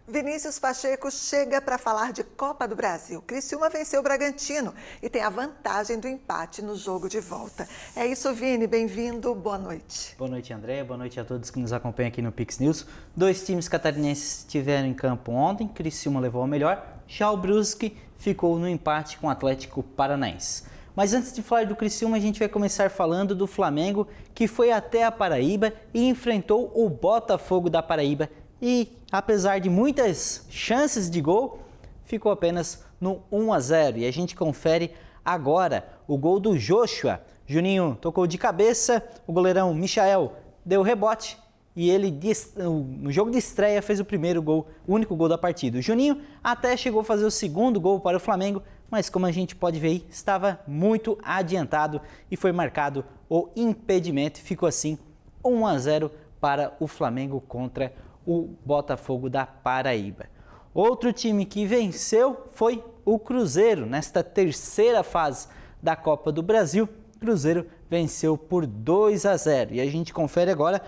Vinícius Pacheco chega para falar de Copa do Brasil. Criciúma venceu o Bragantino e tem a vantagem do empate no jogo de volta. É isso, Vini. Bem-vindo. Boa noite. Boa noite, André. Boa noite a todos que nos acompanham aqui no Pix News. 2 times catarinenses estiveram em campo ontem. Criciúma levou a melhor. Já o Brusque ficou no empate com o Atlético Paranaense. Mas antes de falar do Criciúma, a gente vai começar falando do Flamengo, que foi até a Paraíba e enfrentou o Botafogo da Paraíba. E, apesar de muitas chances de gol, ficou apenas no 1-0. E a gente confere agora o gol do Joshua. Juninho tocou de cabeça, o goleirão Michael deu rebote e ele, no jogo de estreia, fez o primeiro gol, o único gol da partida. O Juninho até chegou a fazer o segundo gol para o Flamengo, mas como a gente pode ver aí, estava muito adiantado e foi marcado o impedimento. Ficou assim 1-0 para o Flamengo contra o Botafogo da Paraíba. Outro time que venceu foi o Cruzeiro. Nesta terceira fase da Copa do Brasil, o Cruzeiro venceu por 2-0. E a gente confere agora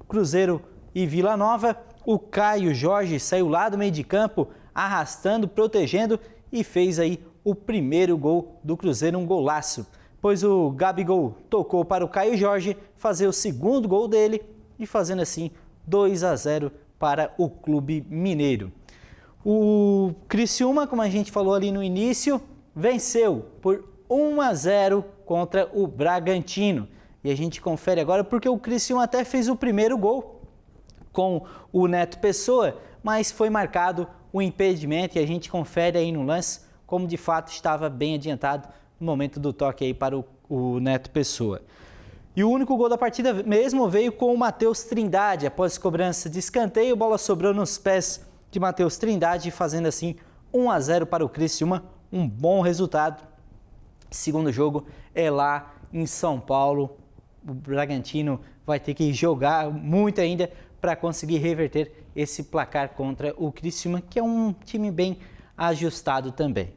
Cruzeiro e Vila Nova. O Caio Jorge saiu lá do meio de campo, arrastando, protegendo e fez aí o primeiro gol do Cruzeiro, um golaço. Pois o Gabigol tocou para o Caio Jorge fazer o segundo gol dele e fazendo assim 2-0 para o Clube Mineiro. O Criciúma, como a gente falou ali no início, venceu por 1-0 contra o Bragantino. E a gente confere agora porque o Criciúma até fez o primeiro gol com o Neto Pessoa, mas foi marcado o impedimento e a gente confere aí no lance como de fato estava bem adiantado no momento do toque aí para o Neto Pessoa. E o único gol da partida mesmo veio com o Matheus Trindade. Após cobrança de escanteio, a bola sobrou nos pés de Matheus Trindade, fazendo assim 1-0 para o Criciúma, um bom resultado. Segundo jogo é lá em São Paulo. O Bragantino vai ter que jogar muito ainda para conseguir reverter esse placar contra o Criciúma, que é um time bem ajustado também.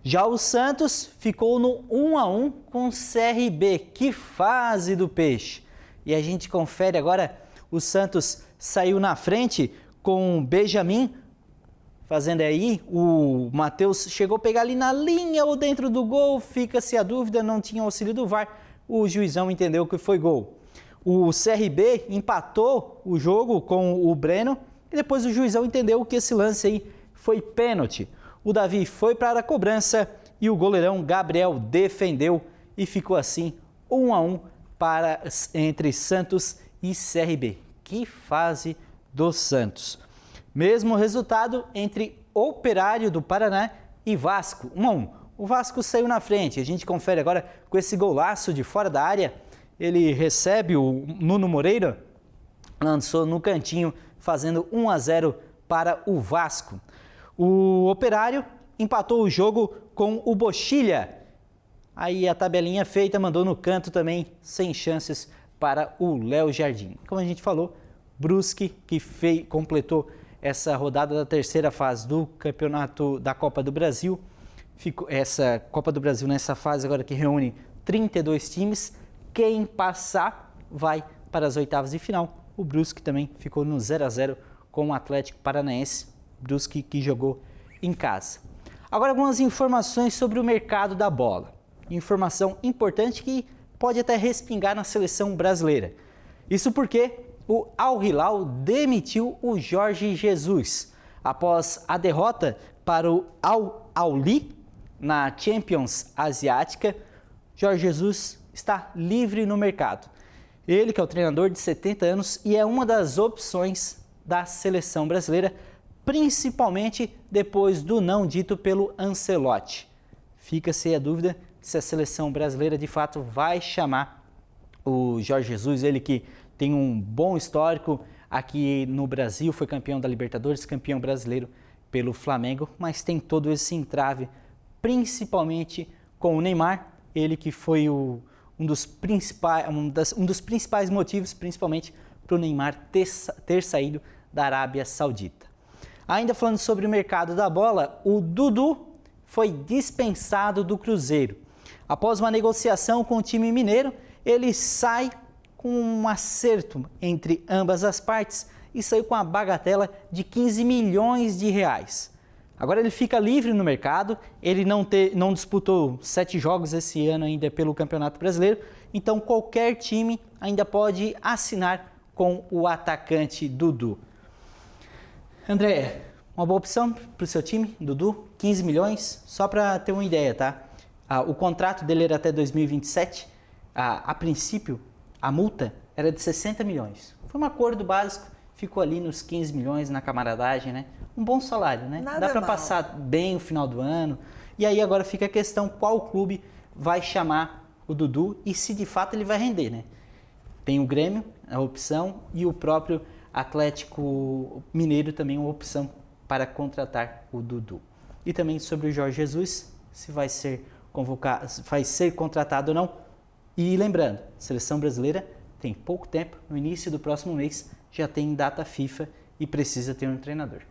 Já o Santos ficou no 1-1 com o CRB. Que fase do Peixe! E a gente confere agora, o Santos saiu na frente com o Benjamin, fazendo aí, o Matheus chegou a pegar ali na linha ou dentro do gol, fica-se a dúvida, não tinha auxílio do VAR, o juizão entendeu que foi gol. O CRB empatou o jogo com o Breno e depois o juizão entendeu que esse lance aí foi pênalti. O Davi foi para a cobrança e o goleirão Gabriel defendeu e ficou assim 1-1 entre Santos e CRB. Que fase do Santos! Mesmo resultado entre Operário do Paraná e Vasco, 1-1. O Vasco saiu na frente. A gente confere agora com esse golaço de fora da área. Ele recebe o Nuno Moreira, lançou no cantinho, fazendo 1-0 para o Vasco. O Operário empatou o jogo com o Bochilha. Aí a tabelinha feita mandou no canto também, sem chances para o Léo Jardim. Como a gente falou, Brusque, que completou essa rodada da terceira fase do campeonato da Copa do Brasil. Essa Copa do Brasil nessa fase agora que reúne 32 times. Quem passar vai para as oitavas de final. O Brusque também ficou no 0-0 com o Atlético Paranaense. Brusque que jogou em casa. Agora algumas informações sobre o mercado da bola. Informação importante que pode até respingar na seleção brasileira. Isso porque o Al Hilal demitiu o Jorge Jesus. Após a derrota para o Al Ahly na Champions Asiática, Jorge Jesus está livre no mercado. Ele que é o treinador de 70 anos e é uma das opções da seleção brasileira, principalmente depois do não dito pelo Ancelotti. Fica-se a dúvida se a seleção brasileira de fato vai chamar o Jorge Jesus, ele que tem um bom histórico aqui no Brasil, foi campeão da Libertadores, campeão brasileiro pelo Flamengo, mas tem todo esse entrave, principalmente com o Neymar, ele que foi um dos principais motivos, principalmente para o Neymar ter saído da Arábia Saudita. Ainda falando sobre o mercado da bola, o Dudu foi dispensado do Cruzeiro. Após uma negociação com o time mineiro, ele sai com um acerto entre ambas as partes e saiu com a bagatela de 15 milhões de reais. Agora ele fica livre no mercado, ele não disputou 7 jogos esse ano ainda pelo Campeonato Brasileiro, então qualquer time ainda pode assinar com o atacante Dudu. André, uma boa opção para o seu time, Dudu, 15 milhões, só para ter uma ideia, tá? O contrato dele era até 2027, a princípio a multa era de 60 milhões. Foi um acordo básico, ficou ali nos 15 milhões na camaradagem, né? Um bom salário, né? Nada Dá para mal. passar bem o final do ano. E aí agora fica a questão qual clube vai chamar o Dudu e se de fato ele vai render, né? Tem o Grêmio, a opção, e o próprio Atlético Mineiro também uma opção para contratar o Dudu. E também sobre o Jorge Jesus, se vai ser convocado, vai ser contratado ou não. E lembrando, a seleção brasileira tem pouco tempo, no início do próximo mês já tem data FIFA e precisa ter um treinador.